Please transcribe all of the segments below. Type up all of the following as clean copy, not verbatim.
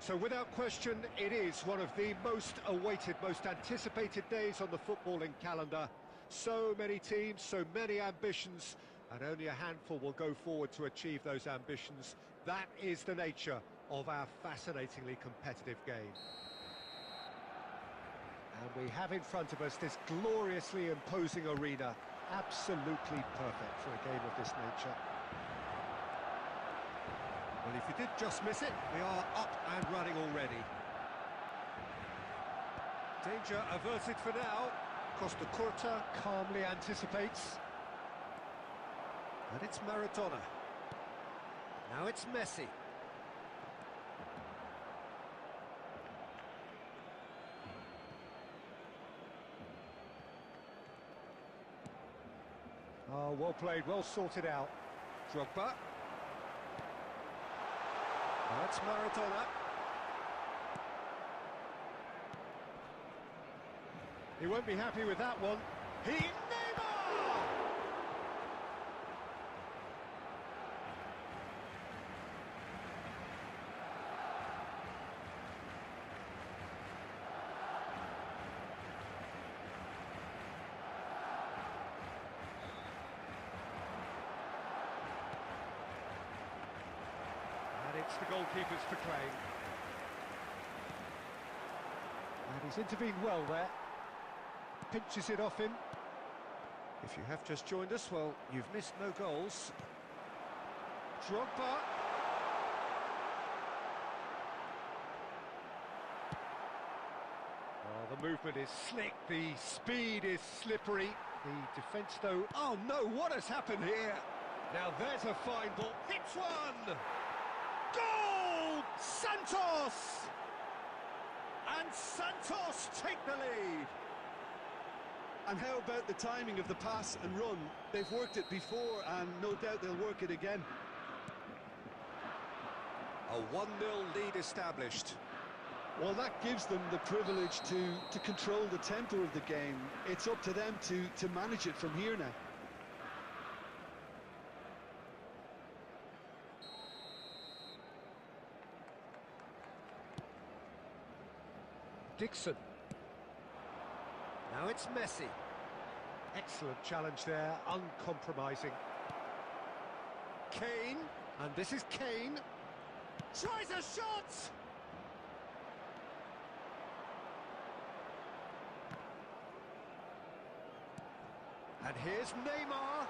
So without question, it is one of the most awaited, most anticipated days on the footballing calendar. So many teams, so many ambitions, and only a handful will go forward to achieve those ambitions. That is the nature of our fascinatingly competitive game. And we have in front of us this gloriously imposing arena, absolutely perfect for a game of this nature. Well, if you did just miss it, we are up and running already. Danger averted for now. Costa Curta calmly anticipates. And it's Maradona. Now it's Messi. Oh, well played, well sorted out. Drogba. That's Maradona. He won't be happy with that one. Neymar! And it's the goalkeeper's to claim. And he's intervened well there. Pinches it off him. If you have just joined us, well, you've missed no goals. Drogba. Oh, the movement is slick, the speed is slippery. The defence, though... Oh, no, what has happened here? Now, there's a fine ball. Hits one! Goal! Santos! And Santos take the lead. And how about the timing of the pass and run? They've worked it before, and no doubt they'll work it again. A 1-0 lead established. Well, that gives them the privilege to control the tempo of the game. It's up to them to manage it from here now. Dixon. Now it's Messi. Excellent challenge there, uncompromising. Kane, and this is Kane. Tries a shot! And here's Neymar.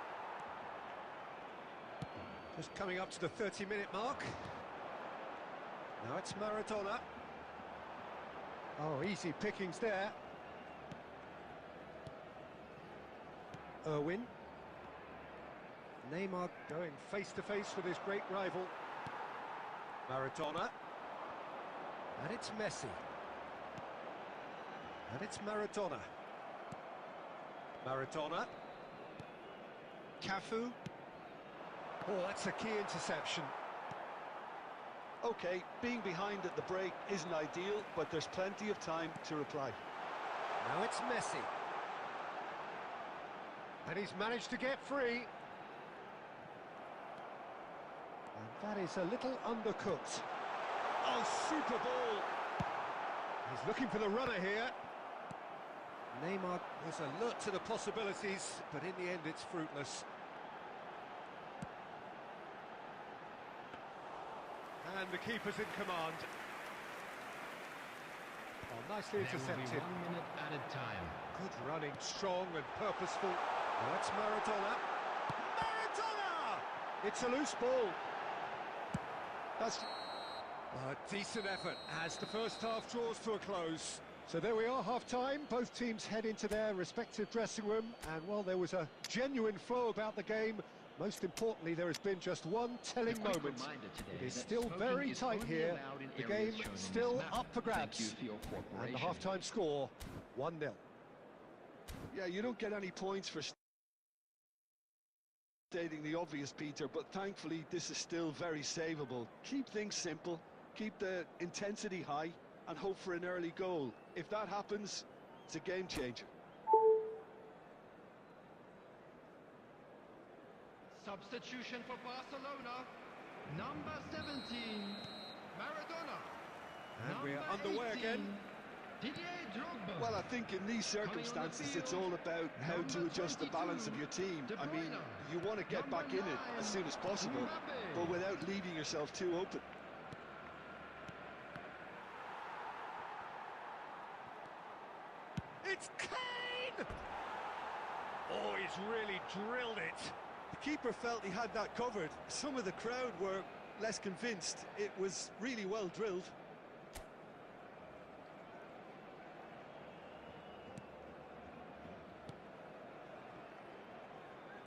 Just coming up to the 30-minute mark. Now it's Maradona. Oh, easy pickings there. Irwin. Neymar going face-to-face with his great rival. Maradona. And it's Messi. And it's Maradona. Maradona. Cafu. Oh, that's a key interception. Okay, being behind at the break isn't ideal, but there's plenty of time to reply. Now it's Messi. And he's managed to get free. And that is a little undercooked. Oh, super ball. He's looking for the runner here. Neymar is alert to the possibilities, but in the end it's fruitless. And the keeper's in command. Oh, nicely intercepted. There will be 1 minute added time. Good running, strong and purposeful. Now it's Maradona. Maradona! It's a loose ball. That's a decent effort as the first half draws to a close. So there we are, half-time. Both teams head into their respective dressing room. And while there was a genuine flow about the game, most importantly, there has been just one telling moment. It is still very tight here. The game still up for grabs. And the half-time score, 1-0. Yeah, you don't get any points for stating the obvious, Peter, but thankfully this is still very savable. Keep things simple, keep the intensity high, and hope for an early goal. If that happens, it's a game changer. Substitution for Barcelona, number 17, Maradona. underway again. Well, I think in these circumstances, it's all about how to adjust the balance of your team. I mean, you want to get back in it as soon as possible, but without leaving yourself too open. It's Kane! Oh, he's really drilled it. The keeper felt he had that covered. Some of the crowd were less convinced. It was really well drilled.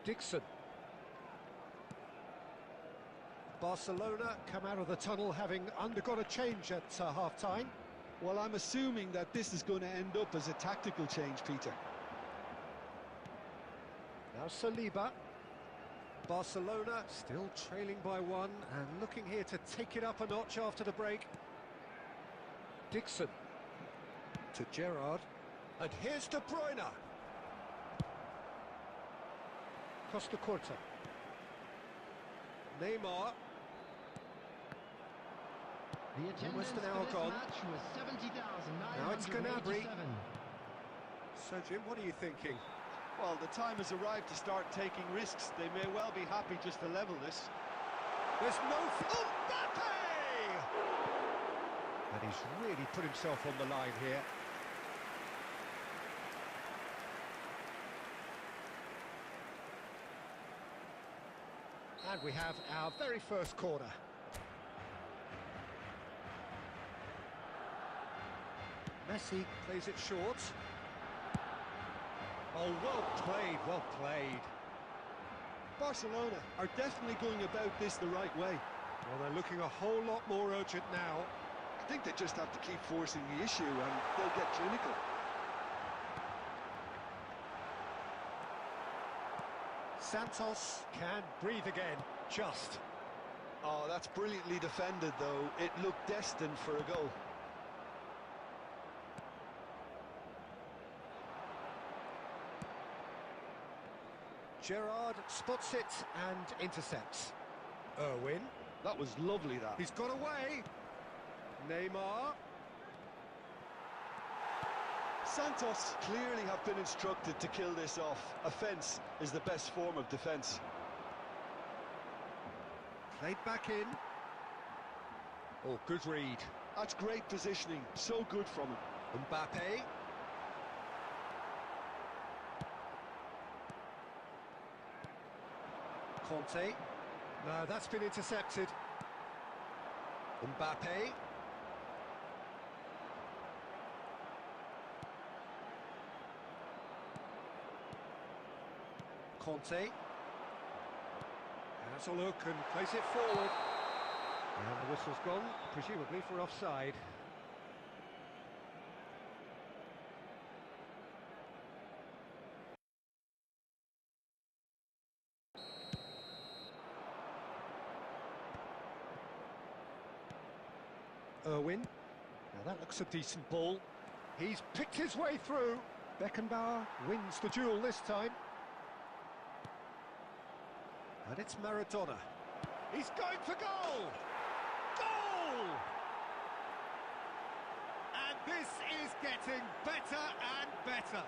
Dixon. Barcelona come out of the tunnel having undergone a change at half-time. Well, I'm assuming that this is going to end up as a tactical change, Peter. Now Saliba. Barcelona still trailing by one and looking here to take it up a notch after the break. Dixon to Gerrard, and here's De Bruyne. Costa Curta. Neymar. The attendance Almost an for hour this gone. match was 70,987. Now it's Gnabry. So Jim, what are you thinking? Well, the time has arrived to start taking risks. They may well be happy just to level this. There's no... Mbappe! And he's really put himself on the line here. And we have our very first corner. Messi plays it short. Oh, well played, well played. Barcelona are definitely going about this the right way. Well, they're looking a whole lot more urgent now. I think they just have to keep forcing the issue and they'll get clinical. Santos can breathe again, just. Oh, that's brilliantly defended, though. It looked destined for a goal. Gerrard spots it and intercepts. Irwin. That was lovely, that. He's got away. Neymar. Santos clearly have been instructed to kill this off. Offence is the best form of defence. Played back in. Oh, good read. That's great positioning. So good from him. Mbappe. Conte. No, that's been intercepted. Mbappe. Conte. Has a look and plays it forward. And the whistle's gone, presumably for offside. Irwin. Now that looks a decent ball. He's picked his way through. Beckenbauer wins the duel this time. And it's Maradona. He's going for goal! Goal! And this is getting better and better.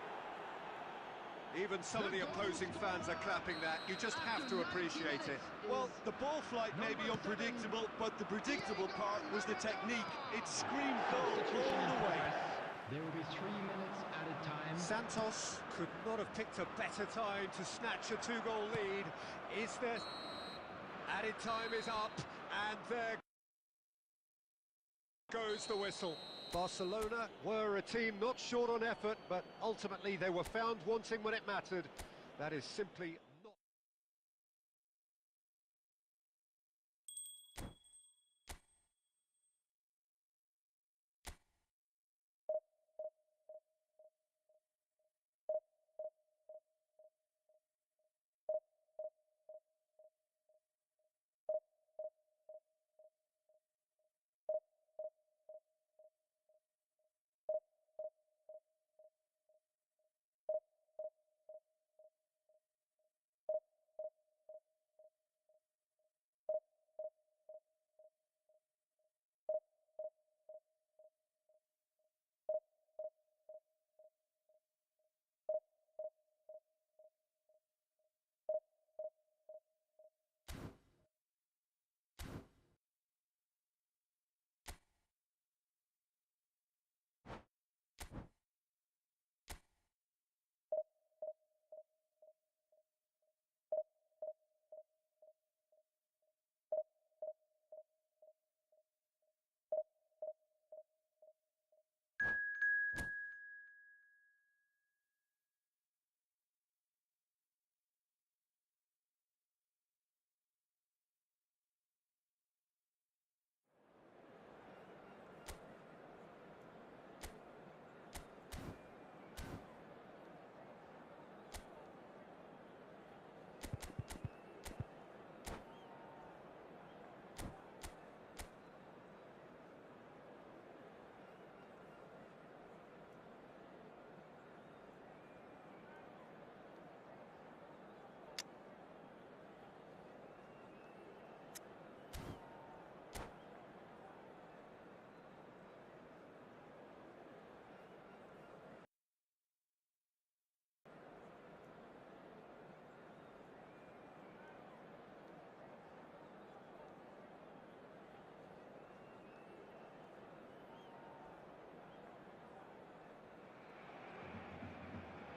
Even some of the opposing fans are clapping that. You just have to appreciate it. Well, the ball flight may be unpredictable, but the predictable part was the technique. It screamed goal all the way. There will be 3 minutes at a time. Santos could not have picked a better time to snatch a 2-goal lead. Is there... Added time is up, and there goes the whistle. Barcelona were a team not short on effort, but ultimately they were found wanting when it mattered. That is simply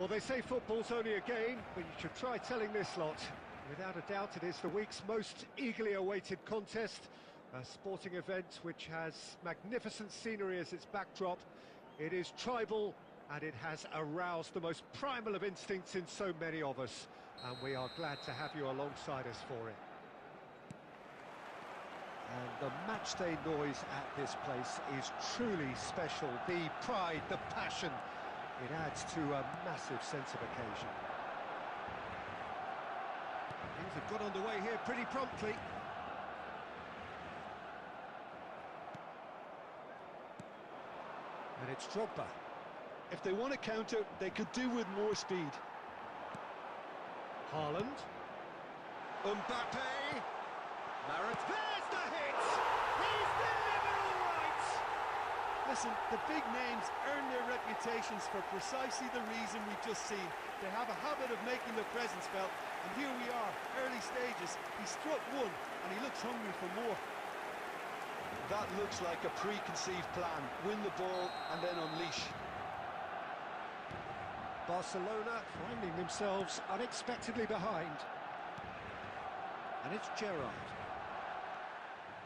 Well, they say football's only a game, but you should try telling this lot. Without a doubt, it is the week's most eagerly awaited contest, a sporting event which has magnificent scenery as its backdrop. It is tribal, and it has aroused the most primal of instincts in so many of us, and we are glad to have you alongside us for it. And the matchday noise at this place is truly special. The pride, the passion, it adds to a massive sense of occasion. Things have got underway here pretty promptly. And it's Drogba. If they want to counter, they could do with more speed. Haaland. Mbappe. Marat. There's the hit! He's delivered all right! Listen, the big names earn their reputations for precisely the reason we've just seen. They have a habit of making their presence felt, and here we are, early stages. He struck one, and he looks hungry for more. That looks like a preconceived plan. Win the ball and then unleash. Barcelona finding themselves unexpectedly behind. And it's Gerrard.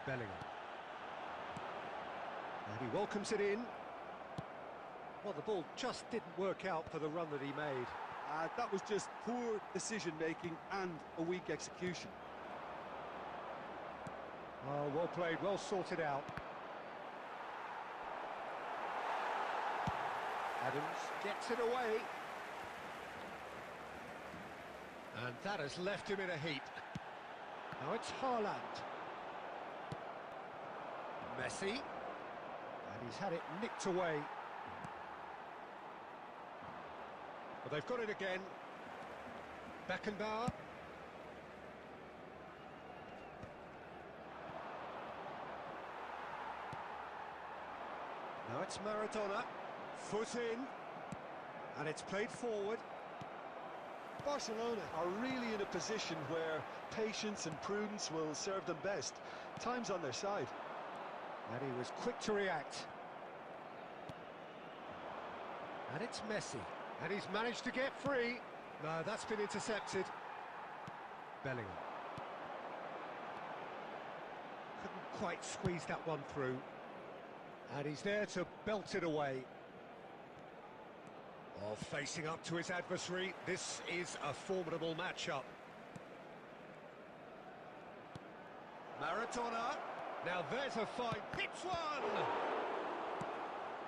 Bellingham. And he welcomes it in. Well, the ball just didn't work out for the run that he made. That was just poor decision-making and a weak execution. Oh, well played, well sorted out. Adams gets it away. And that has left him in a heap. Now it's Haaland. Messi. And he's had it nicked away. Well, they've got it again. Beckenbauer. Now it's Maradona. Foot in. And it's played forward. Barcelona are really in a position where patience and prudence will serve them best. Time's on their side. And he was quick to react. And it's Messi. And he's managed to get free. No, that's been intercepted. Bellingham. Couldn't quite squeeze that one through. And he's there to belt it away. Oh, facing up to his adversary, this is a formidable matchup. Maradona. Now there's a fine hits one!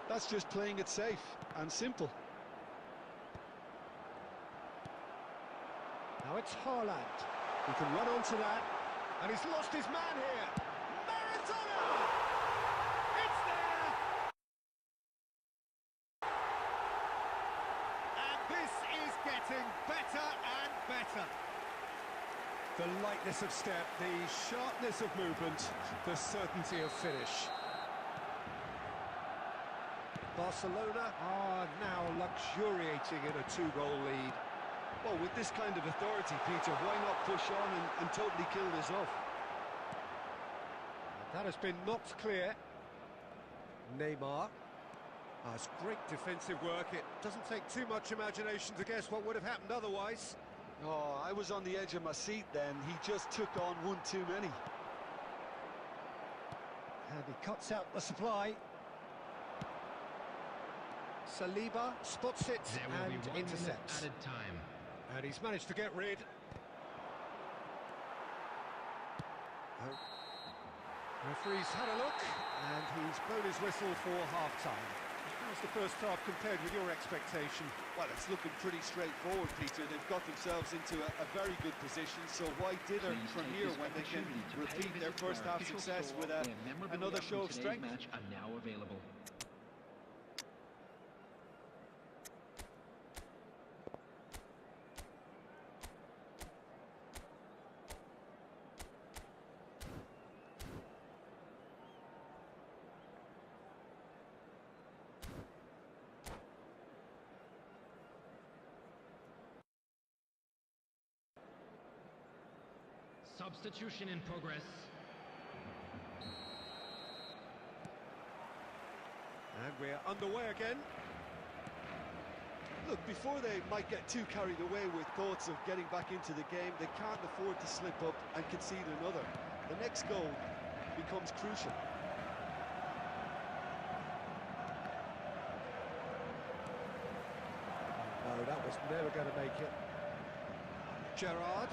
That's just playing it safe and simple. Now it's Haaland. He can run onto that. And he's lost his man here. Maradona! It's there! And this is getting better and better. The lightness of step, the sharpness of movement, the certainty of finish. Barcelona are now luxuriating in a two-goal lead. Well, with this kind of authority, Peter, why not push on and totally kill this off? That has been knocked clear. Neymar. That's great defensive work. It doesn't take too much imagination to guess what would have happened otherwise. Oh, I was on the edge of my seat then. He just took on one too many. And he cuts out the supply. Saliba spots it and intercepts. Added time. And he's managed to get rid. Oh. Referee's had a look, and he's blown his whistle for half-time. How's the first half compared with your expectation? Well, it's looking pretty straightforward, Peter. They've got themselves into a very good position, so why dither from here when they can repeat their first half success with another show of strength? Match are now available. Substitution in progress. And we're underway again. Look, before they might get too carried away with thoughts of getting back into the game, they can't afford to slip up and concede another. The next goal becomes crucial. No, that was never going to make it. Gerrard.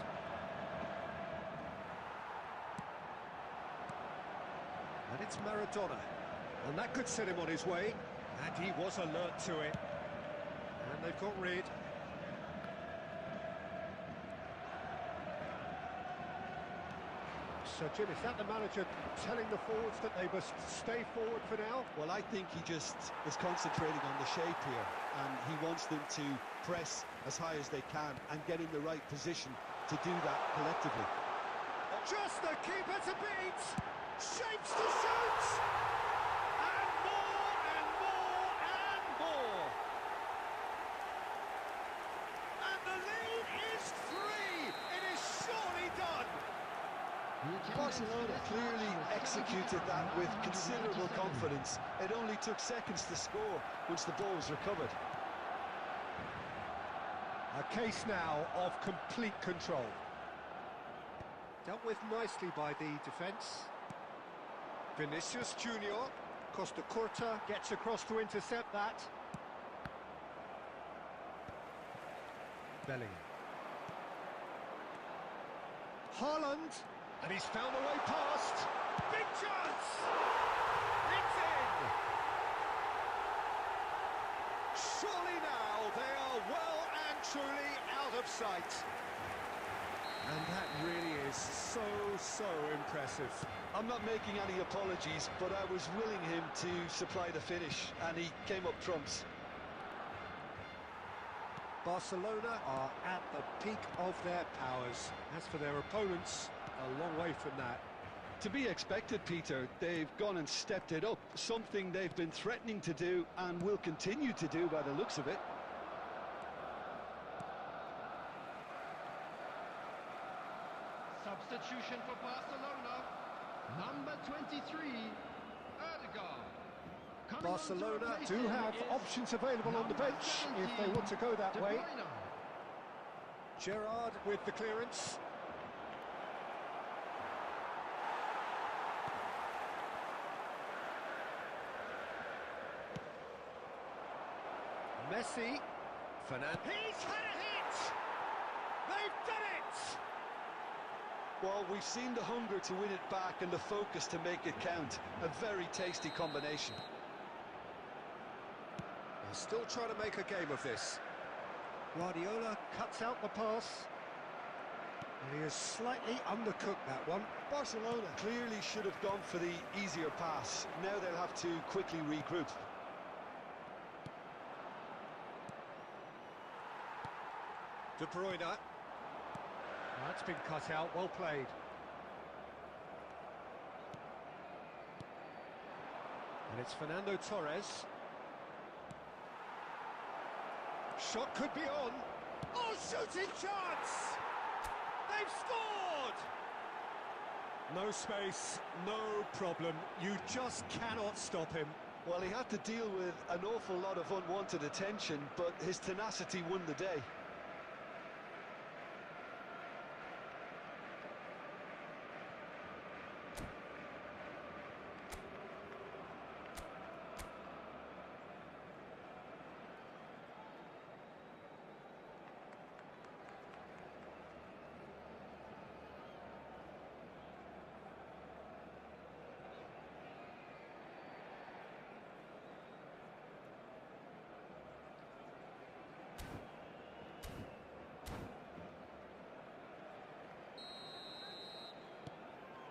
And it's Maradona. And that could set him on his way. And he was alert to it. And they've got rid. So, Jim, is that the manager telling the forwards that they must stay forward for now? Well, I think he just is concentrating on the shape here, and he wants them to press as high as they can and get in the right position to do that collectively. Just the keeper to beat! Shapes to shoot! And more, and more, and more! And the lead is 3! It is surely done! Barcelona clearly executed that with considerable confidence. It only took seconds to score once the ball was recovered. A case now of complete control. Dealt with nicely by the defence. Vinicius Junior, Costa Curta gets across to intercept that. Bellingham. Haaland, and he's found a way past. Big chance! It's in! Surely now they are well and truly out of sight. And that really is so impressive. I'm not making any apologies, but I was willing him to supply the finish, and he came up trumps. Barcelona are at the peak of their powers. As for their opponents, a long way from that. To be expected, Peter. They've gone and stepped it up, something they've been threatening to do and will continue to do by the looks of it. Substitution for Barcelona. Number 23, Erdegaard. Barcelona do have options available on the bench if they want to go that way. Gerrard with the clearance. Messi. Fernandez. He's had a hit! They've done it! Well, we've seen the hunger to win it back and the focus to make it count. A very tasty combination. They're still trying to make a game of this. Guardiola cuts out the pass. And he has slightly undercooked that one. Barcelona clearly should have gone for the easier pass. Now they'll have to quickly regroup. De Bruyne. That's been cut out, well played. And it's Fernando Torres. Shot could be on. Oh, shooting chance! They've scored! No space, no problem. You just cannot stop him. Well, he had to deal with an awful lot of unwanted attention, but his tenacity won the day.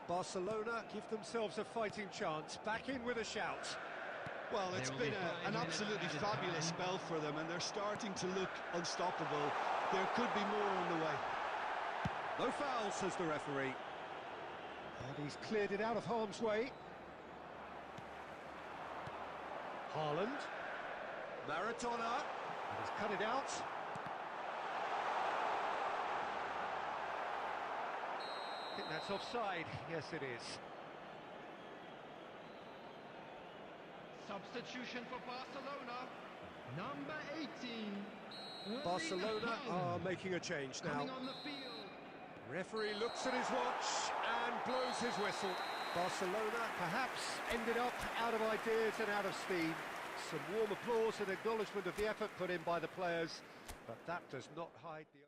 Barcelona give themselves a fighting chance, back in with a shout. Well, it's been an absolutely fabulous spell for them, and they're starting to look unstoppable. There could be more on the way. No foul, says the referee. And he's cleared it out of harm's way. Haaland. Maradona. And he's cut it out. I think that's offside. Yes, it is. Substitution for Barcelona. Number 18. Barcelona are making a change now. Coming on the field. Referee looks at his watch and blows his whistle. Barcelona perhaps ended up out of ideas and out of steam. Some warm applause and acknowledgement of the effort put in by the players, but that does not hide the...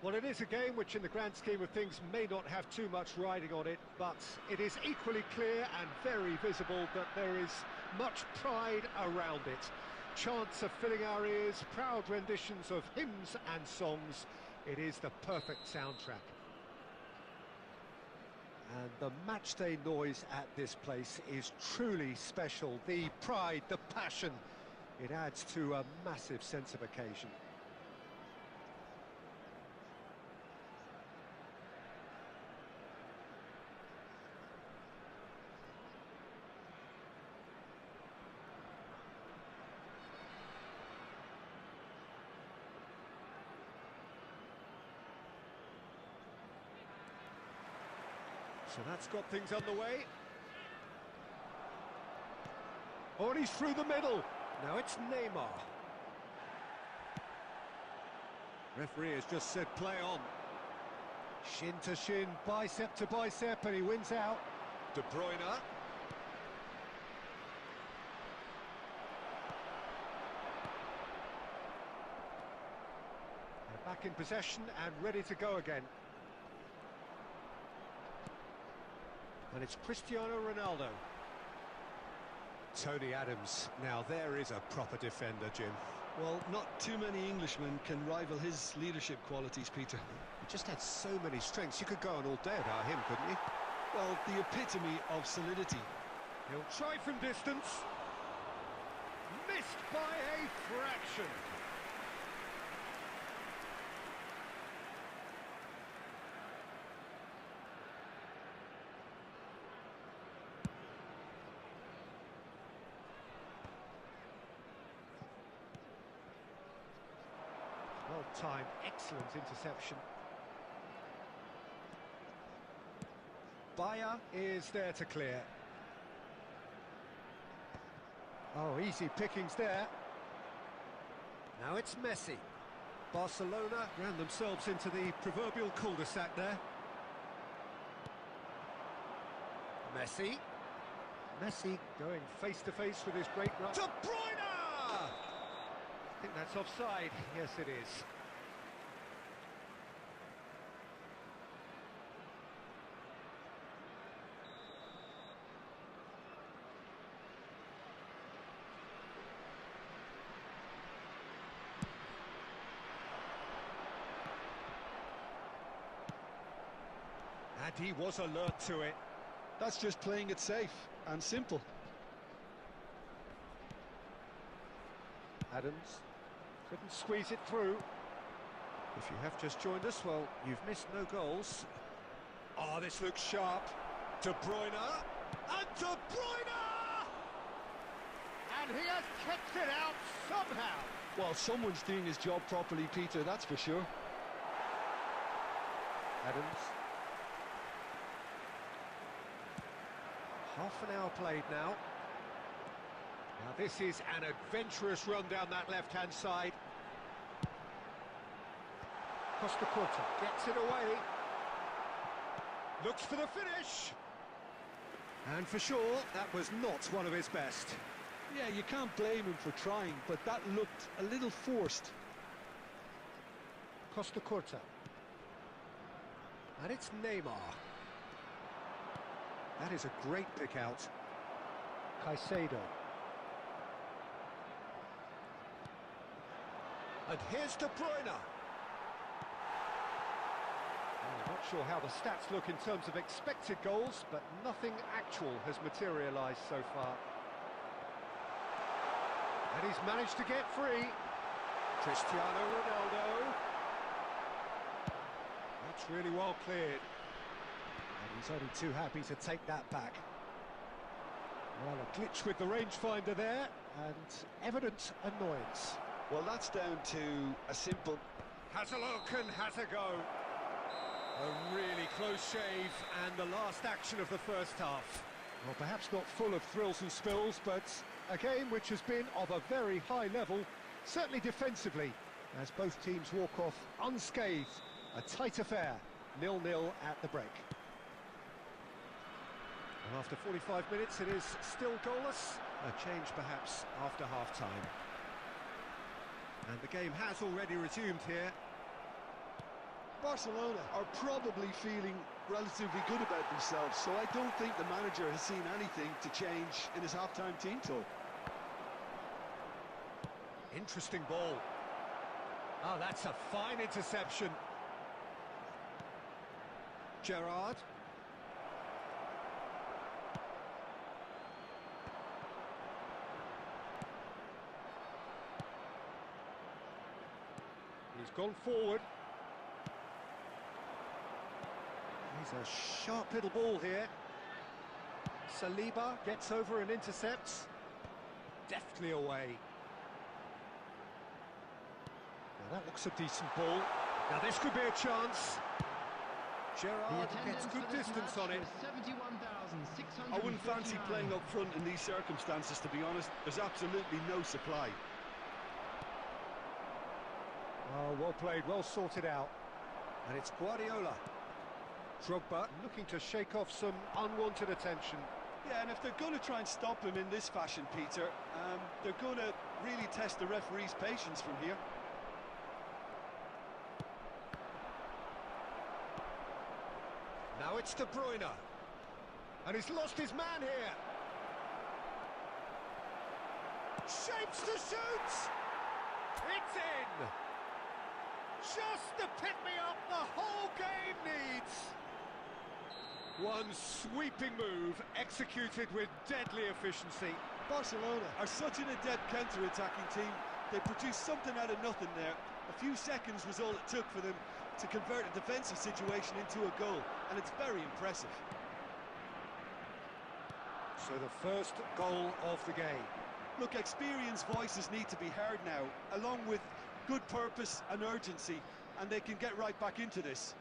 Well, it is a game which in the grand scheme of things may not have too much riding on it, but it is equally clear and very visible that there is much pride around it. Chants are filling our ears, proud renditions of hymns and songs. It is the perfect soundtrack. And the matchday noise at this place is truly special. The pride, the passion, it adds to a massive sense of occasion. So that's got things underway. Oh, and he's through the middle. Now it's Neymar. Referee has just said play on. Shin to shin, bicep to bicep, and he wins out. De Bruyne. They're back in possession and ready to go again. And it's Cristiano Ronaldo. Tony Adams. Now there is a proper defender, Jim. Well, not too many Englishmen can rival his leadership qualities, Peter. He just had so many strengths. You could go on all day about him, couldn't you? Well, the epitome of solidity. He'll try from distance. Missed by a fraction. time. Excellent interception. Bayer is there to clear. Oh, easy pickings there. Now it's Messi. Barcelona ran themselves into the proverbial cul-de-sac there. Messi. Messi going face-to-face with his great run. De Bruyne! I think that's offside. Yes, it is. And he was alert to it. That's just playing it safe and simple. Adams couldn't squeeze it through. If you have just joined us, well, you've missed no goals. Oh, this looks sharp. De Bruyne, and De Bruyne! And he has kicked it out somehow. Well, someone's doing his job properly, Peter, that's for sure. Adams. Half an hour played now. Now this is an adventurous run down that left-hand side. Costa Curta gets it away. Looks for the finish. And for sure, that was not one of his best. Yeah, you can't blame him for trying, but that looked a little forced. Costa Curta. And it's Neymar. That is a great pick out. Caicedo. And here's De Bruyne. I'm not sure how the stats look in terms of expected goals, but nothing actual has materialised so far. And he's managed to get free. Cristiano Ronaldo. That's really well cleared. And he's only too happy to take that back. Well, a glitch with the rangefinder there, and evident annoyance. Well, that's down to a simple... Has a look and has a go. A really close shave, and the last action of the first half. Well, perhaps not full of thrills and spills, but a game which has been of a very high level, certainly defensively, as both teams walk off unscathed. A tight affair, 0-0 at the break. And after 45 minutes, it is still goalless. A change perhaps after half-time. And the game has already resumed here. Barcelona are probably feeling relatively good about themselves, so I don't think the manager has seen anything to change in his half-time team talk. Interesting ball. Oh, that's a fine interception. Gerrard. He's gone forward. He's a sharp little ball here. Saliba gets over and intercepts. Deftly away. Now that looks a decent ball. Now this could be a chance. Gerrard gets good distance on it. I wouldn't fancy playing up front in these circumstances, to be honest. There's absolutely no supply. Oh, well played, well sorted out. And it's Guardiola. Drogba looking to shake off some unwanted attention. Yeah, and if they're going to try and stop him in this fashion, Peter, they're going to really test the referee's patience from here. Now it's De Bruyne. And he's lost his man here. Shapes to shoot! It's in! Just the pick-me-up the whole game needs! One sweeping move, executed with deadly efficiency. Barcelona are such an adept counter-attacking team. They produced something out of nothing there. A few seconds was all it took for them to convert a defensive situation into a goal, and it's very impressive. So the first goal of the game. Look, experienced voices need to be heard now, along with good purpose and urgency, and they can get right back into this.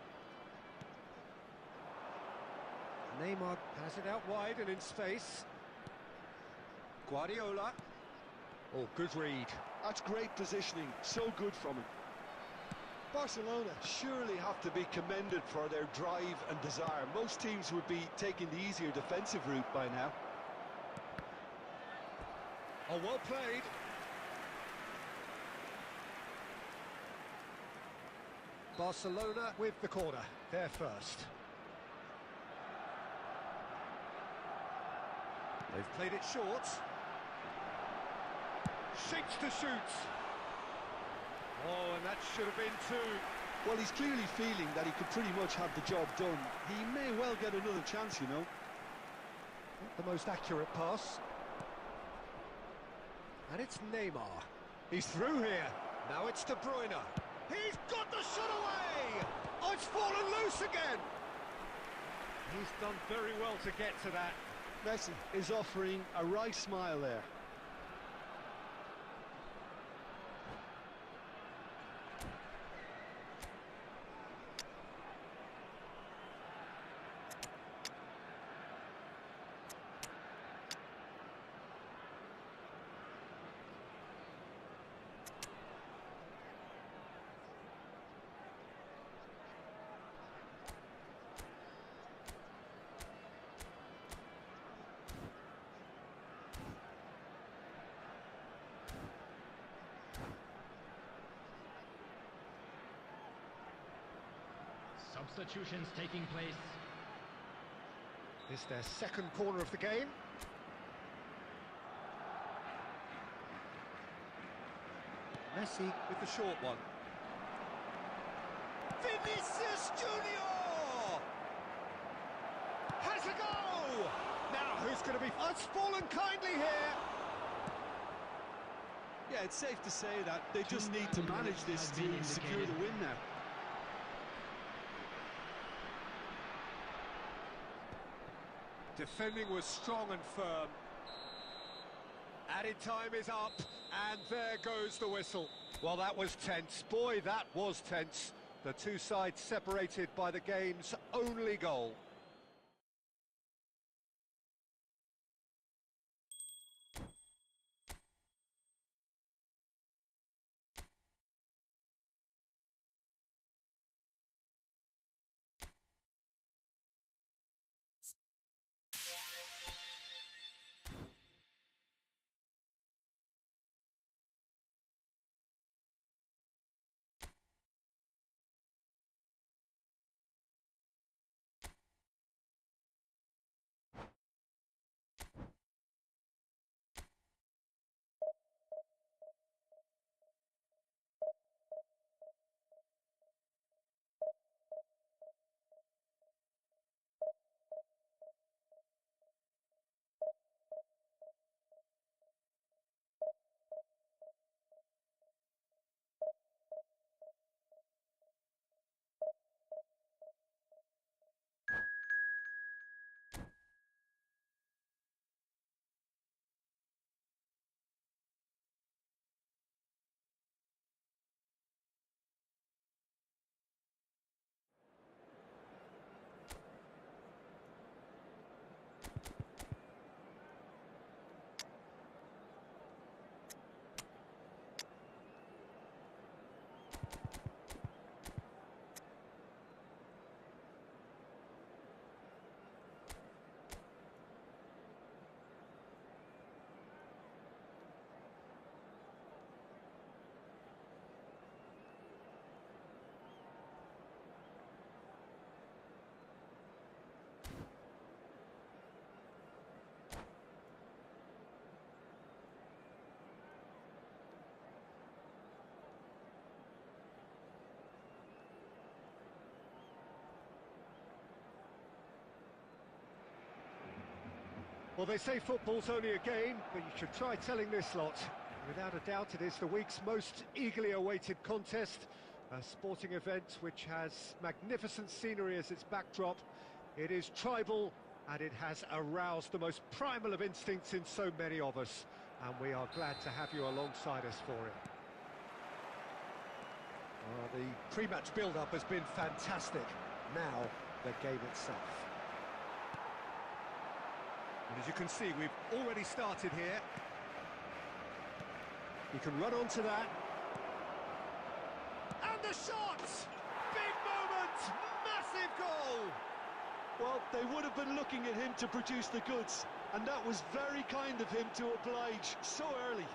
Neymar has it out wide and in space. Guardiola. Oh, good read. That's great positioning, so good from him. Barcelona surely have to be commended for their drive and desire. Most teams would be taking the easier defensive route by now. Oh, well played. Barcelona with the corner, they're first. They've played it short. Shapes to shoot. Oh, and that should have been two. Well, he's clearly feeling that he could pretty much have the job done. He may well get another chance, you know. Not the most accurate pass. And it's Neymar. He's through here. Now it's De Bruyne. He's got the shot away! Oh, it's fallen loose again! He's done very well to get to that. Messi is offering a wry smile there. Substitutions taking place. This is their second corner of the game. Messi with the short one. Vinicius Junior has a go! Now who's going to be... Oh, it's fallen kindly here! Yeah, it's safe to say that they just need to manage this to secure the win now. Defending was strong and firm. Added time is up, and there goes the whistle. Well, that was tense. Boy, that was tense. The two sides separated by the game's only goal. Well, they say football's only a game, but you should try telling this lot. Without a doubt, it is the week's most eagerly awaited contest, a sporting event which has magnificent scenery as its backdrop. It is tribal, and it has aroused the most primal of instincts in so many of us, and we are glad to have you alongside us for it. The pre-match build-up has been fantastic. Now, the game itself. And as you can see, we've already started here. You can run onto that. And the shot! Big moment! Massive goal! Well, they would have been looking at him to produce the goods, and that was very kind of him to oblige so early.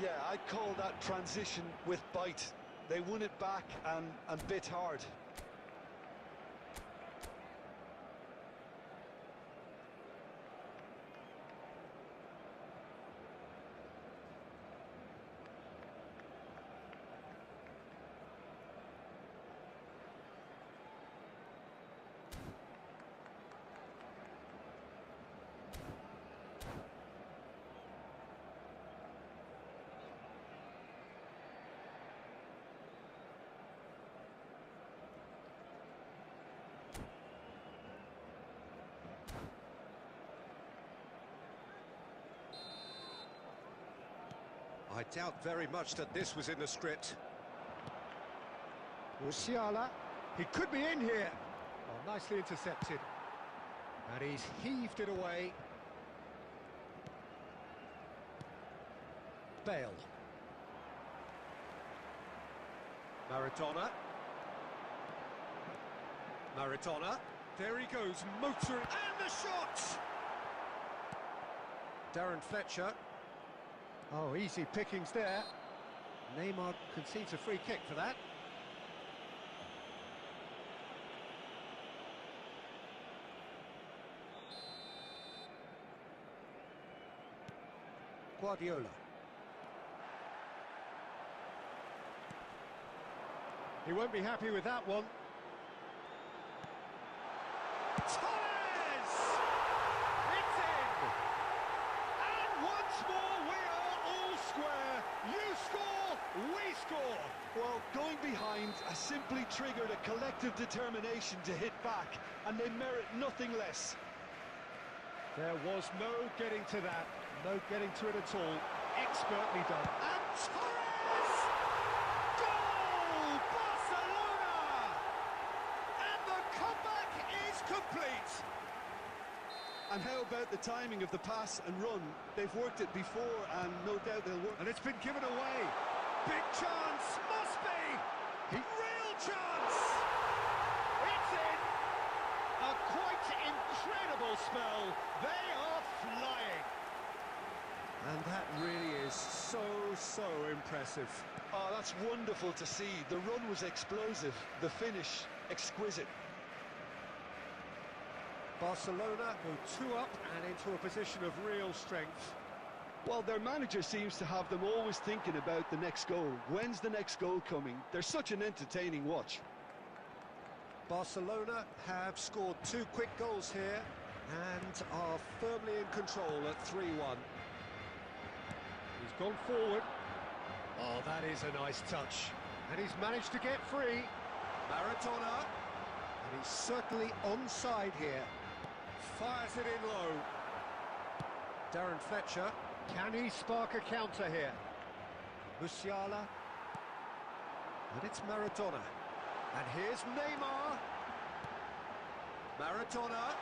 Yeah, I'd call that transition with bite. They won it back and bit hard. I doubt very much that this was in the script. Musiala, he could be in here. Oh, nicely intercepted. And he's heaved it away. Bale. Maradona. Maradona. There he goes, motoring. And the shot! Darren Fletcher. Oh, easy pickings there. Neymar concedes a free kick for that. Guardiola. He won't be happy with that one. Torres! It's in! And once more we are all square. You score, we score. Well, going behind has simply triggered a collective determination to hit back, and they merit nothing less. There was no getting to that, no getting to it at all. Expertly done. And Torres! Goal! Barcelona! And the comeback is complete. And how about the timing of the pass and run? They've worked it before, and no doubt they'll work. And it's been given away. Big chance, must be! Real chance! It's in! A quite incredible spell. They are flying. And that really is so impressive. Oh, that's wonderful to see. The run was explosive, the finish exquisite. Barcelona go 2 up and into a position of real strength. Well, their manager seems to have them always thinking about the next goal. When's the next goal coming? They're such an entertaining watch. Barcelona have scored 2 quick goals here and are firmly in control at 3-1. He's gone forward. Oh, that is a nice touch. And he's managed to get free. Maradona. And he's certainly onside here. Fires it in low. Darren Fletcher. Can he spark a counter here? Musiala. And it's Maradona. And here's Neymar. Maradona.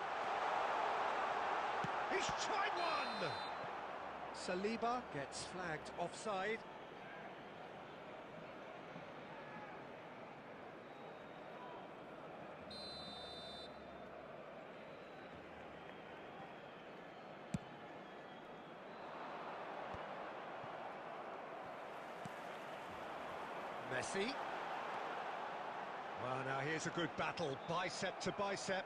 He's tried one! Saliba gets flagged offside. Messi. Well, now here's a good battle, bicep to bicep.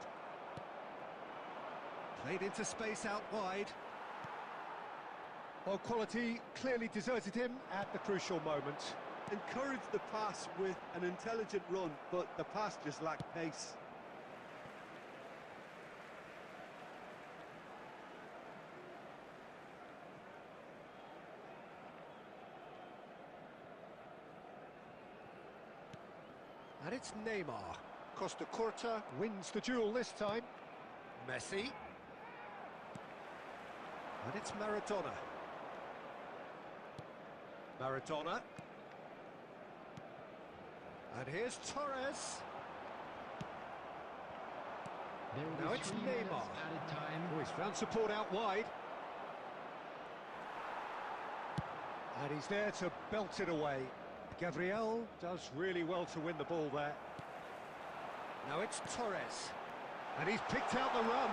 Played into space out wide. Well, quality clearly deserted him at the crucial moment. Encouraged the pass with an intelligent run, but the pass just lacked pace. And it's Neymar. Costa Curta wins the duel this time. Messi. And it's Maradona. And here's Torres. There will Now be it's 3 minutes Neymar. added time. Oh, he's found support out wide. And he's there to belt it away. Gabriel does really well to win the ball there. Now it's Torres. And he's picked out the run.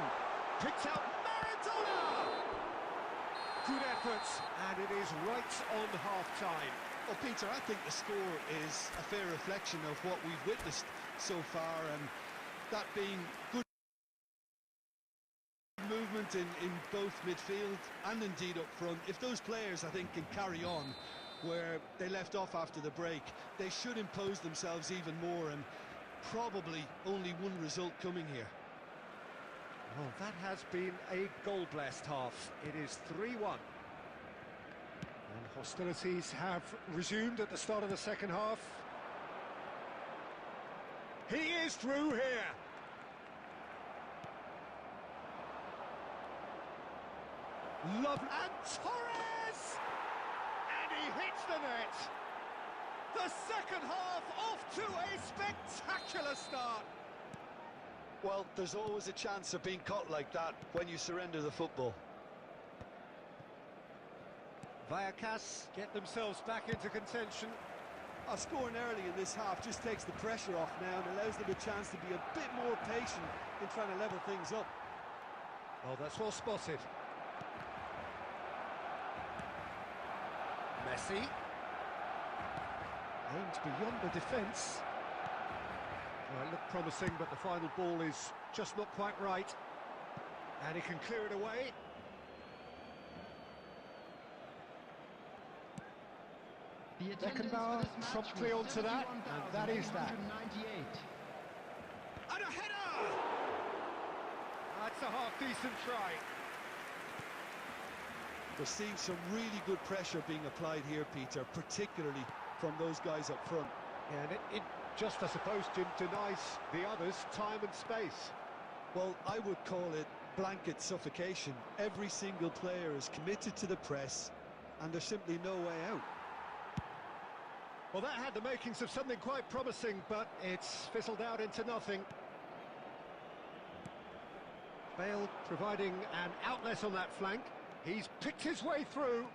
Picked out Maradona! Good effort, and it is right on half-time. Well, Peter, I think the score is a fair reflection of what we've witnessed so far, and that being good movement in both midfield and indeed up front. If those players, I think, can carry on where they left off after the break, they should impose themselves even more, and probably only one result coming here. Well, that has been a goal-blessed half. It is 3-1. And hostilities have resumed at the start of the second half. He is through here. Love and Torres! And he hits the net. The second half off to a spectacular start. Well, there's always a chance of being caught like that when you surrender the football. Vallecas get themselves back into contention. Scoring early in this half just takes the pressure off now and allows them a chance to be a bit more patient in trying to level things up. Oh, that's well spotted. Messi. Aimed beyond the defence. Well, it looked promising, but the final ball is just not quite right. And he can clear it away. The attendance Beckenbauer for this match promptly was onto that, and that is that. 71,198. And a header! That's a half-decent try. We're seeing some really good pressure being applied here, Peter, particularly from those guys up front. Yeah, and it just, I suppose, denies the others time and space. Well, I would call it blanket suffocation. Every single player is committed to the press, and there's simply no way out. Well, that had the makings of something quite promising, but it's fizzled out into nothing. Bale providing an outlet on that flank. He's picked his way through.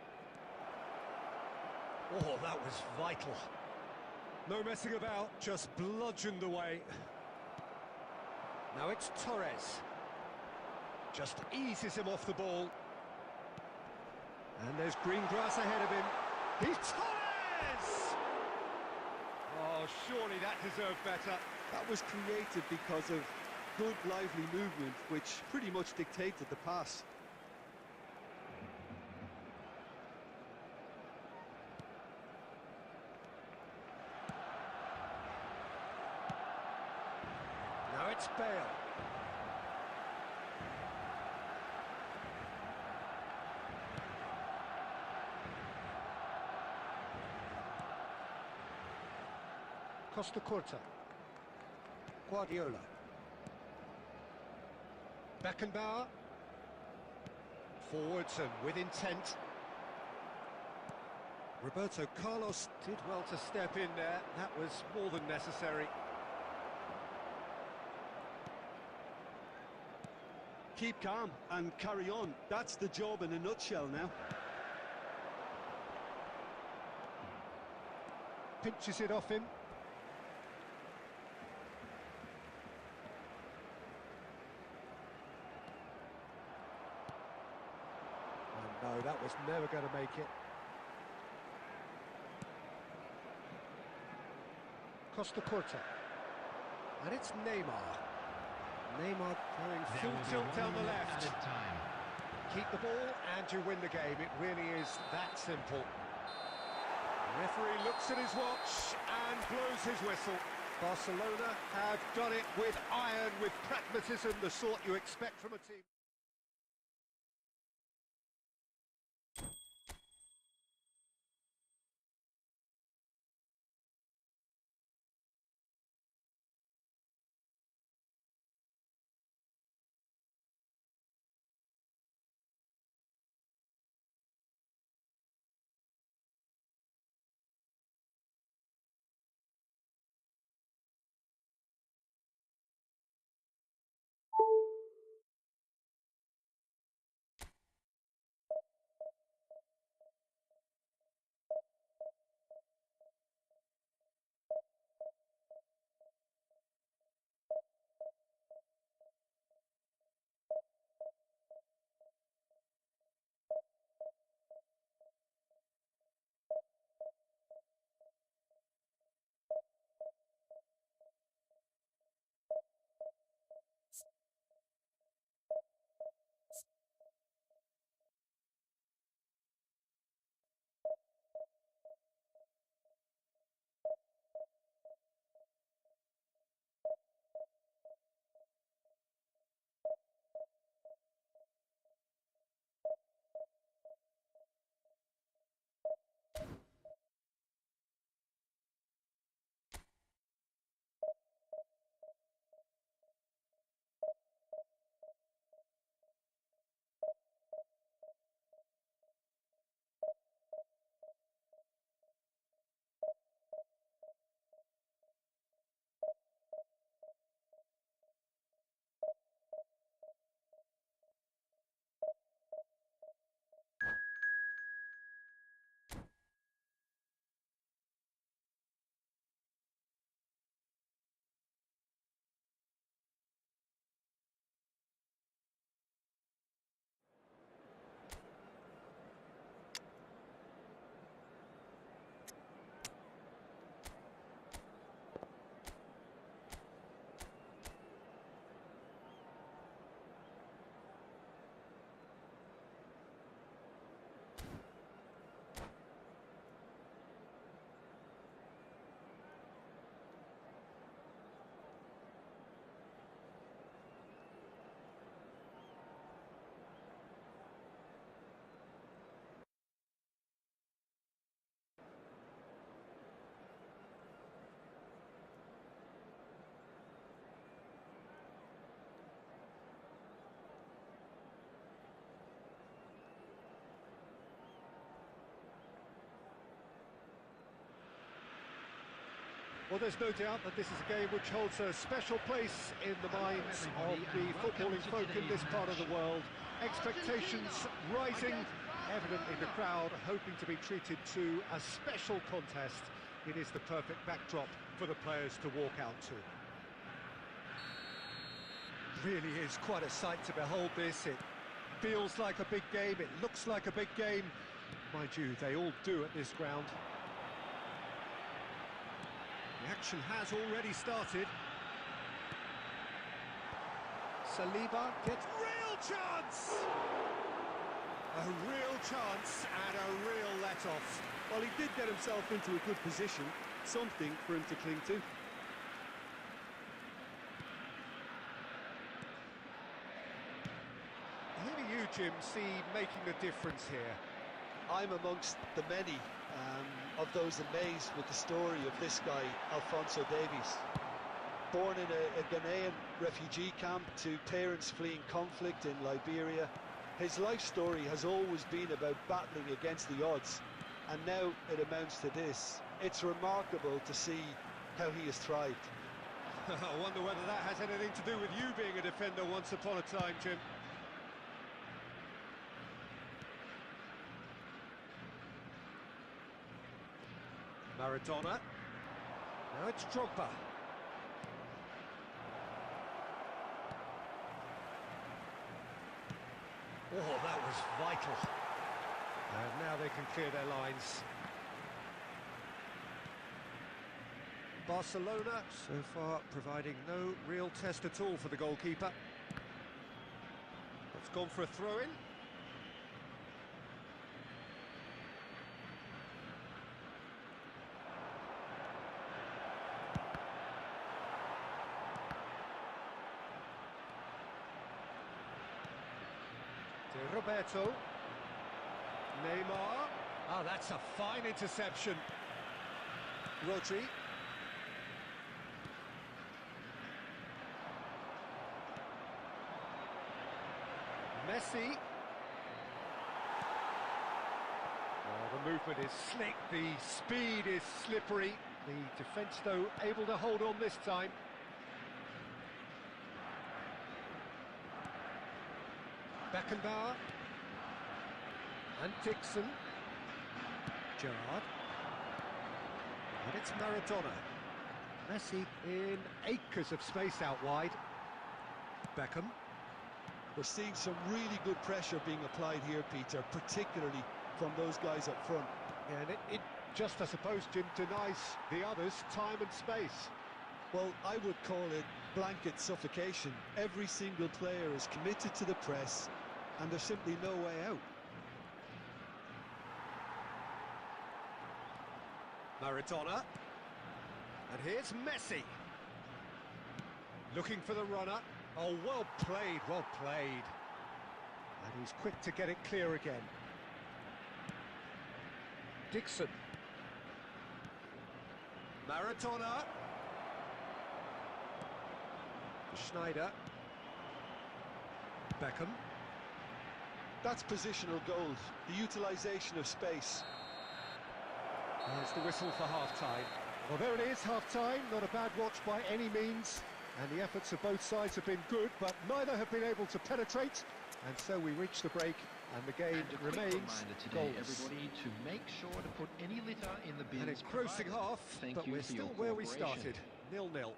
Oh, that was vital. No messing about, just bludgeoned away. Now it's Torres. Just eases him off the ball. And there's green grass ahead of him. He's Torres! Oh, surely that deserved better. That was created because of good, lively movement, which pretty much dictated the pass. Now it's Bale. Costa Curta. Guardiola. Beckenbauer. Forwards and with intent. Roberto Carlos did well to step in there. That was more than necessary. Keep calm and carry on. That's the job in a nutshell now. Pinches it off him. And no, that was never going to make it. Costa Curta. And it's Neymar. Neymar going full tilt down the left. Time. Keep the ball and you win the game. It really is that simple. The referee looks at his watch and blows his whistle. Barcelona have done it with iron, with pragmatism, the sort you expect from a team. Well, there's no doubt that this is a game which holds a special place in the minds of the footballing folk in this part of the world. Expectations rising, evidently the crowd hoping to be treated to a special contest. It is the perfect backdrop for the players to walk out to. Really is quite a sight to behold this. It feels like a big game, it looks like a big game. Mind you, they all do at this ground. The action has already started. Saliba gets real chance! A real chance and a real let-off. Well, he did get himself into a good position, something for him to cling to. Who do you, Jim, see making the difference here? I'm amongst the many of those amazed with the story of this guy, Alphonso Davies. Born in a Ghanaian refugee camp to parents fleeing conflict in Liberia, his life story has always been about battling against the odds, and now it amounts to this. It's remarkable to see how he has thrived. I wonder whether that has anything to do with you being a defender once upon a time, Jim. Maradona. Now it's Drogba. Oh, that was vital. And now they can clear their lines. Barcelona, so far, providing no real test at all for the goalkeeper. It's gone for a throw-in. Roberto. Neymar. Oh, that's a fine interception. Rodri. Messi. Oh, the movement is slick, the speed is slippery. The defence, though, able to hold on this time. Beckenbauer. And Dixon. Gerrard. And it's Maradona. Messi in acres of space out wide. Beckham. We're seeing some really good pressure being applied here, Peter, particularly from those guys up front. Yeah, and it just, I suppose, Jim, denies the others time and space. Well, I would call it blanket suffocation. Every single player is committed to the press, and there's simply no way out. Maradona. And here's Messi. Looking for the runner. Oh, well played, well played. And he's quick to get it clear again. Dixon. Maradona. Schneider. Beckham. That's positional gold, the utilisation of space. There's the whistle for half-time. Well, there it is, half-time. Not a bad watch by any means. And the efforts of both sides have been good, but neither have been able to penetrate. And so we reach the break, and the game remains goalless. Everybody, to make sure to put any litter in the bins. An engrossing half, but we're still where we started, 0-0.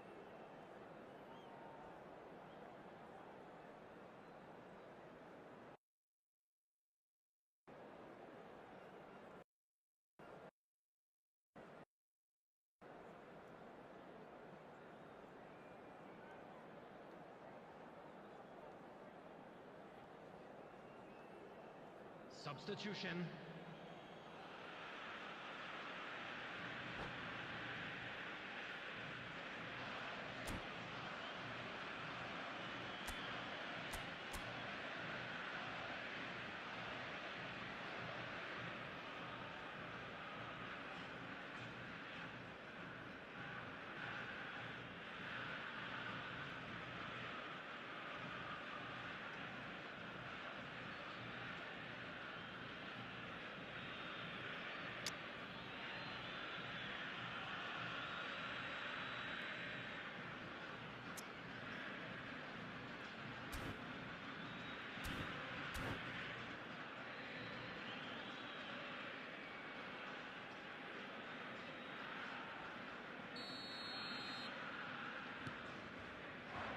Substitution.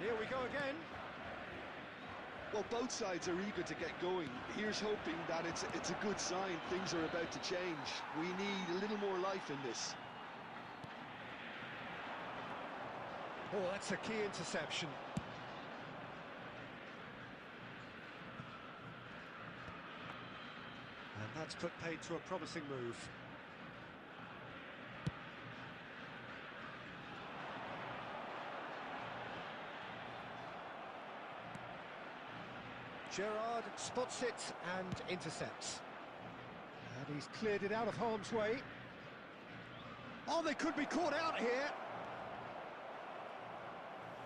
Here we go again. Well, both sides are eager to get going. Here's hoping that it's a good sign. Things are about to change. We need a little more life in this. Oh, that's a key interception. And that's put paid to a promising move. Gerrard spots it and intercepts. And he's cleared it out of harm's way. Oh, they could be caught out here.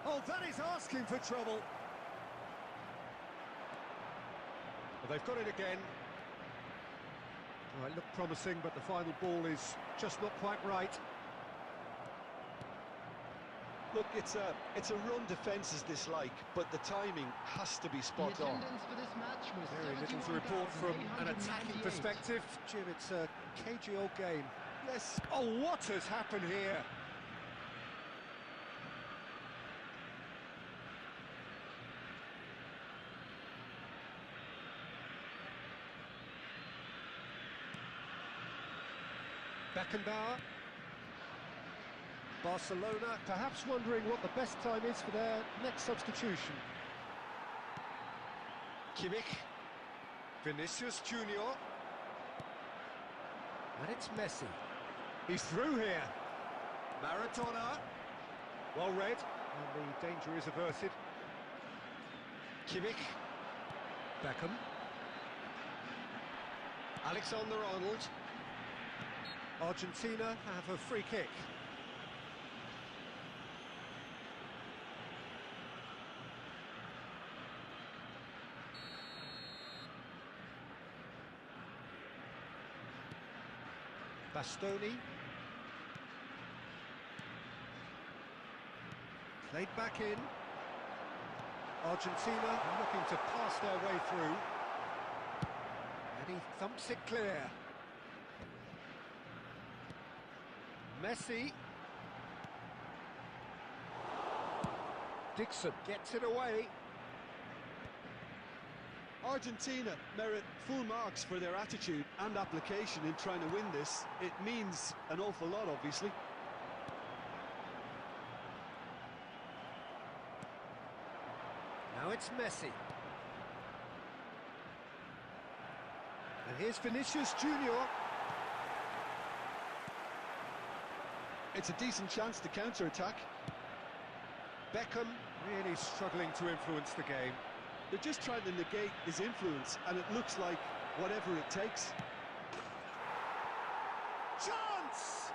Oh, that is asking for trouble. Well, they've got it again. Oh, it looked promising, but the final ball is just not quite right. Look, it's a run defence's dislike, but the timing has to be spot on. Very little to report from an attacking perspective. Jim, it's a cagey old game. Yes. Oh, what has happened here? Beckenbauer. Barcelona perhaps wondering what the best time is for their next substitution. Kimmich. Vinicius Junior. And it's Messi. He's through here. Maradona. Well read, and the danger is averted. Kimmich. Beckham. Alexander-Arnold. Argentina have a free kick. Bastoni. Played back in. Argentina looking to pass their way through. And he thumps it clear. Messi. Dixon gets it away. Argentina merit full marks for their attitude and application in trying to win this. It means an awful lot, obviously. Now it's Messi. And here's Vinicius Junior. It's a decent chance to counter-attack. Beckham really struggling to influence the game. They're just trying to negate his influence, and it looks like whatever it takes. Chance!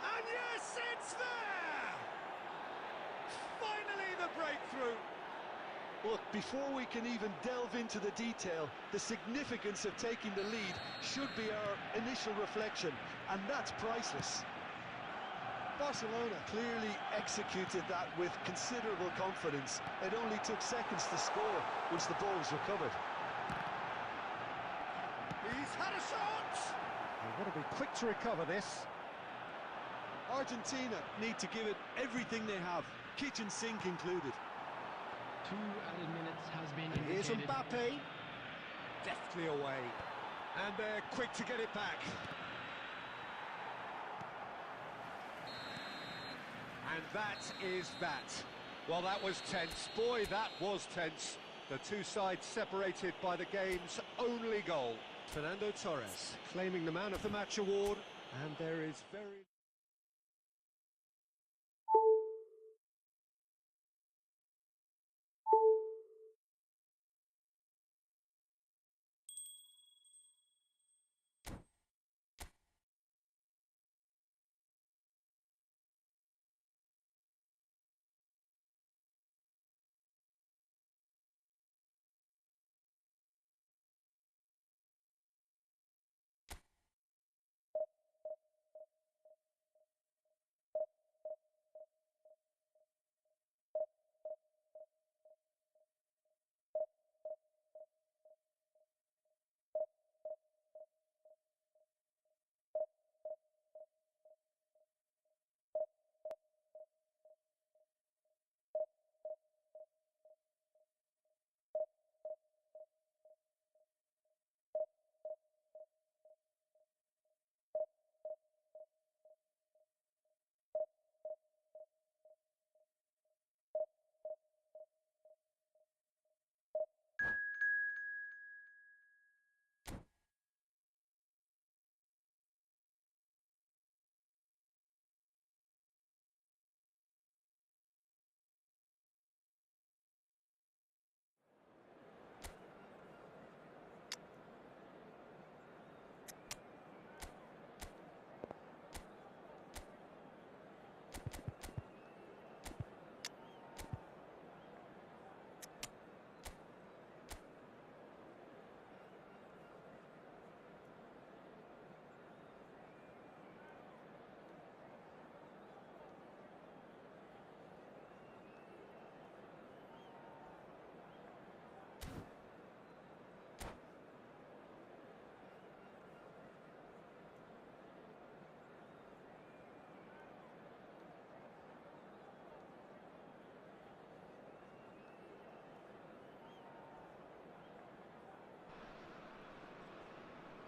And yes, it's there! Finally the breakthrough! Look, before we can even delve into the detail, the significance of taking the lead should be our initial reflection, and that's priceless. Barcelona clearly executed that with considerable confidence. It only took seconds to score once the ball was recovered. He's had a shot! They want to be quick to recover this. Argentina need to give it everything they have, kitchen sink included. 2 added minutes has been And here's indicated. Mbappe. Deftly away. And they're quick to get it back. And that is that. Well, that was tense. Boy, that was tense. The two sides separated by the game's only goal. Fernando Torres claiming the Man of the Match award. And there is very...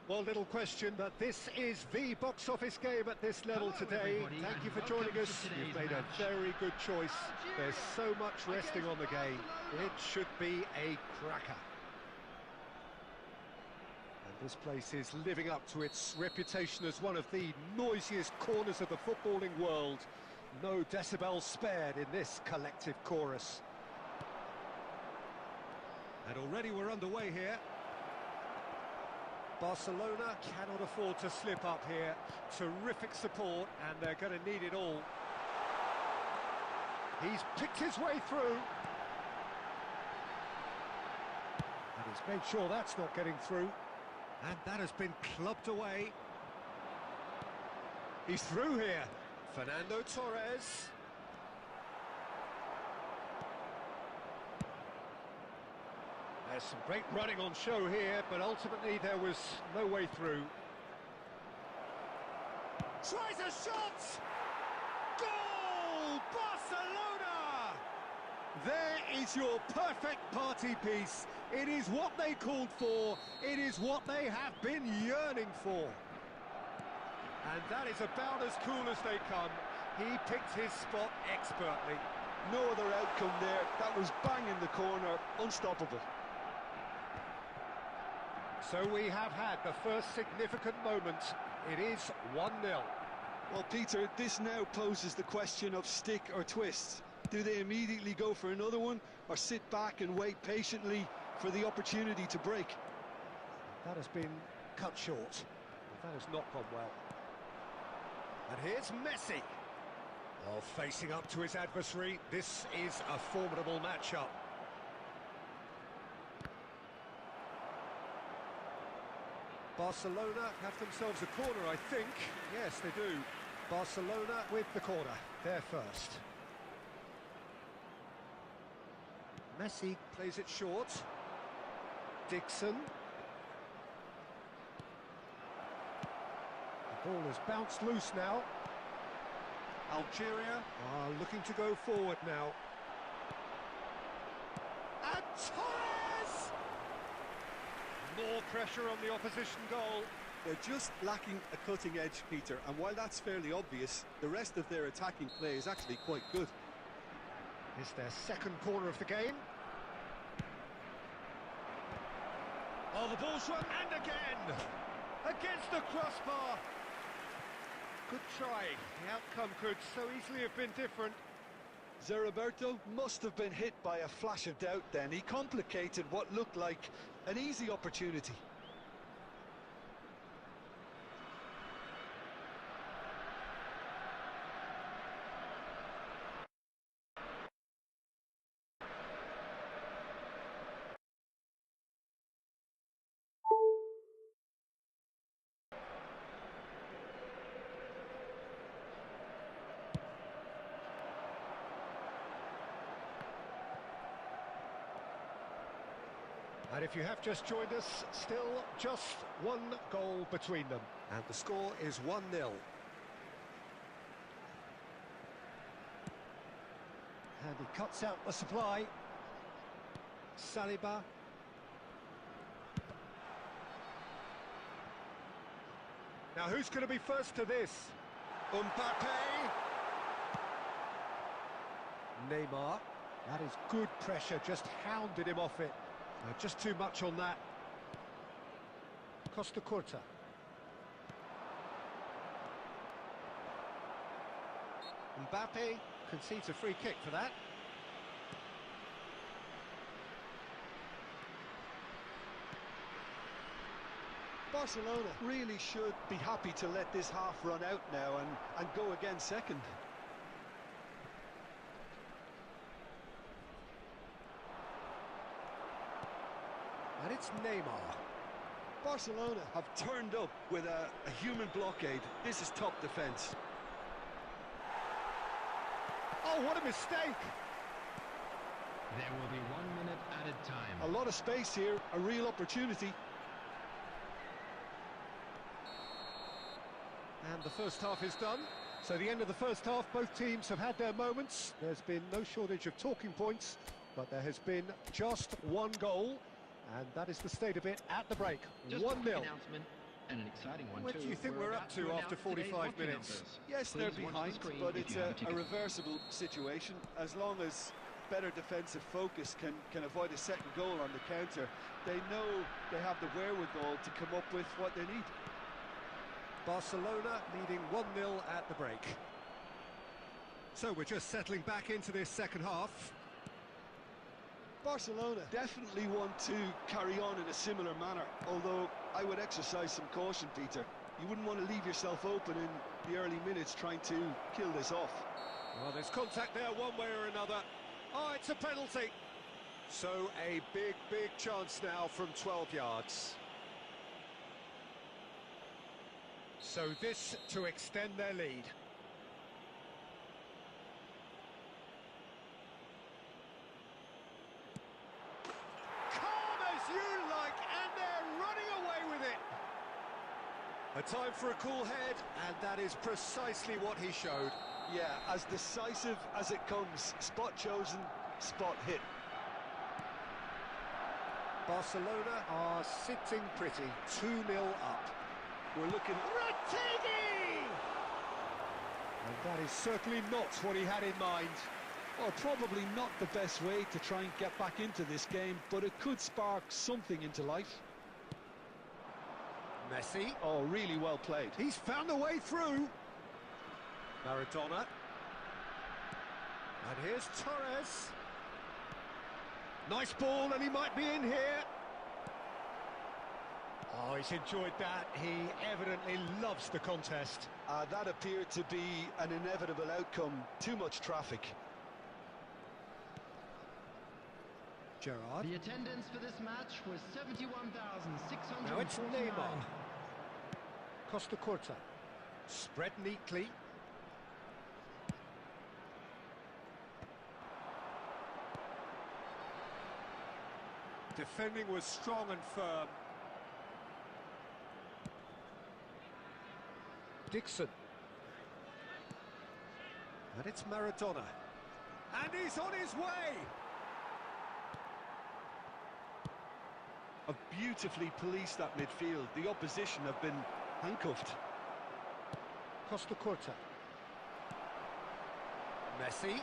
Well, little question, but this is the box office game at this level today. Thank you for joining us. You've made a very good choice. There's so much resting on the game. It should be a cracker. And this place is living up to its reputation as one of the noisiest corners of the footballing world. No decibels spared in this collective chorus. And already we're underway here. Barcelona cannot afford to slip up here. Terrific support, and they're going to need it all. He's picked his way through. And he's made sure that's not getting through. And that has been clubbed away. He's through here. Fernando Torres. There's some great running on show here, but ultimately there was no way through. Tries a shot! Goal! Barcelona! There is your perfect party piece. It is what they called for. It is what they have been yearning for. And that is about as cool as they come. He picked his spot expertly. No other outcome there. That was bang in the corner, unstoppable. So we have had the first significant moment. It is 1-0. Well, Peter, this now poses the question of stick or twist. Do they immediately go for another one, or sit back and wait patiently for the opportunity to break? That has been cut short. That has not gone well. And here's Messi. Well, facing up to his adversary, this is a formidable matchup. Barcelona have themselves a corner, I think. Yes, they do. Barcelona with the corner. They're first. Messi plays it short. Dixon. The ball has bounced loose now. Algeria are looking to go forward now. And Torres! More pressure on the opposition goal. They're just lacking a cutting edge, Peter, and while that's fairly obvious, the rest of their attacking play is actually quite good. It's their second corner of the game. Oh, the ball's run, and again! Against the crossbar! Good try. The outcome could so easily have been different. Zeriberto must have been hit by a flash of doubt then. He complicated what looked like an easy opportunity. And if you have just joined us, still just one goal between them. And the score is 1-0. And he cuts out the supply. Saliba. Now who's going to be first to this? Mbappe. Neymar. That is good pressure, just hounded him off it. Just too much on that. Costa Curta. Mbappe concedes a free kick for that. Barcelona really should be happy to let this half run out now and go again second. And it's Neymar. Barcelona have turned up with a human blockade. This is top defence. Oh, what a mistake! There will be 1 minute added time. A lot of space here, a real opportunity. And the first half is done. So the end of the first half, both teams have had their moments. There's been no shortage of talking points, but there has been just one goal. And that is the state of it at the break. 1-0. And an exciting one What too. do you think we're up to after 45 minutes? Yes, they're behind, but it's a reversible situation. As long as better defensive focus can avoid a second goal on the counter, they know they have the wherewithal to come up with what they need. Barcelona leading 1-0 at the break. So we're just settling back into this second half. Barcelona definitely want to carry on in a similar manner, although I would exercise some caution, Peter. You wouldn't want to leave yourself open in the early minutes trying to kill this off. Well, there's contact there one way or another. Oh, it's a penalty. So a big chance now from 12 yards. So this to extend their lead. You like, and they're running away with it. A time for a cool head, and that is precisely what he showed. Yeah, as decisive as it comes. Spot chosen, spot hit. Barcelona are sitting pretty, 2-0 up. We're looking... Ratigi! And that is certainly not what he had in mind. Well, probably not the best way to try and get back into this game, but it could spark something into life. Messi. Oh, really well played. He's found a way through. Maradona. And here's Torres. Nice ball, and he might be in here. Oh, he's enjoyed that. He evidently loves the contest. That appeared to be an inevitable outcome. Too much traffic. Gerrard. The attendance for this match was 71,649. Now it's Neymar. Costa Curta. Spread neatly. Defending was strong and firm. Dixon. And it's Maradona. And he's on his way! Have beautifully policed that midfield. The opposition have been handcuffed. Costa Curta. Messi.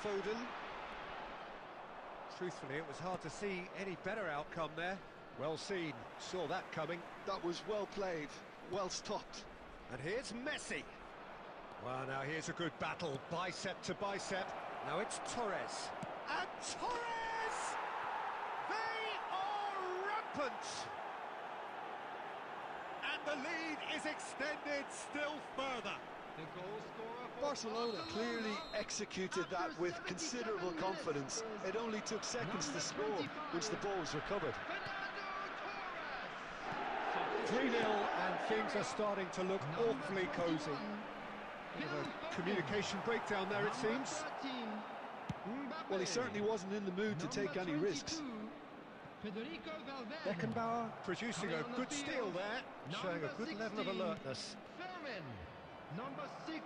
Foden. Truthfully, it was hard to see any better outcome there. Well seen, saw that coming. That was well played, well stopped. And here's Messi. Well, now here's a good battle, bicep to bicep. Now it's Torres. And Torres! They are rampant! And the lead is extended still further. The goal scorer for Barcelona clearly executed that with considerable confidence. It only took seconds to score once the ball was recovered. 3-0, and things are starting to look awfully cosy. A communication breakdown there, it seems. Well, he certainly wasn't in the mood to take any risks. Beckenbauer producing a good steal there, showing a good level of alertness. Number 6.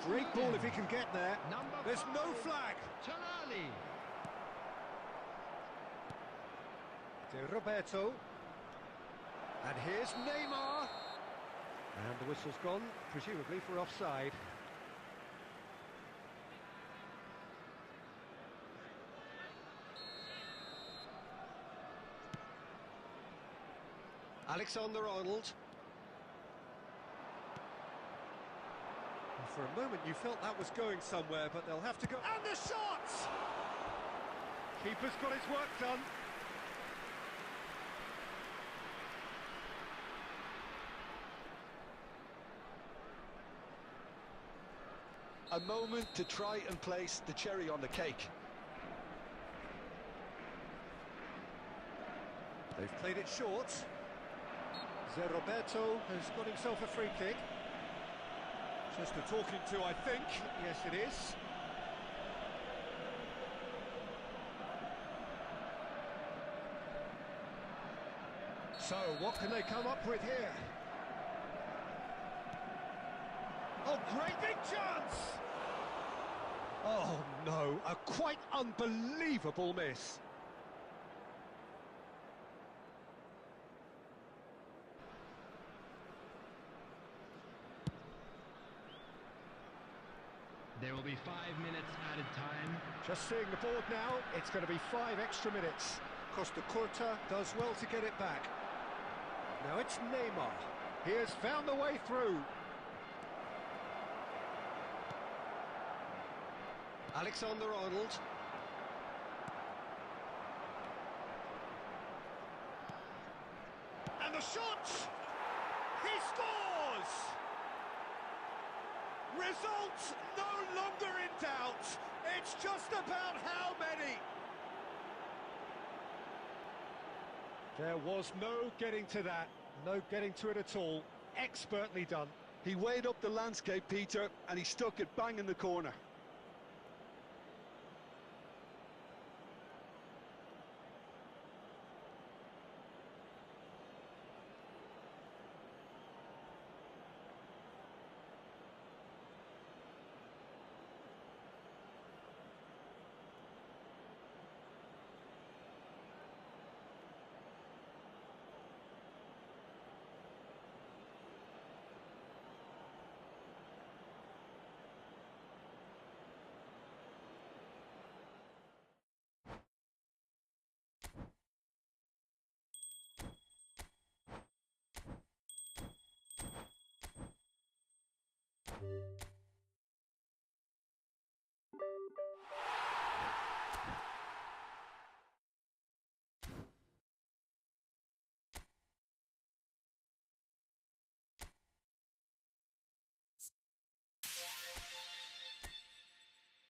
Great ball if he can get there. There's no flag. De Roberto. And here's Neymar. And the whistle's gone, presumably for offside. Alexander-Arnold. For a moment you felt that was going somewhere, but they'll have to go... And the shot! Keeper's got his work done. A moment to try and place the cherry on the cake. They've played it short. Zé Roberto has got himself a free kick. Just a talking to, I think. Yes, it is. So, what can they come up with here? Oh, great big chance! Oh, no, a quite unbelievable miss. There will be 5 minutes added time. Just seeing the board now, it's going to be 5 extra minutes. Costa Curta does well to get it back. Now it's Neymar. He has found the way through. Alexander-Arnold. And the shot! He scores! Results no longer in doubt. It's just about how many. There was no getting to that. No getting to it at all. Expertly done. He weighed up the landscape, Peter, and he stuck it bang in the corner.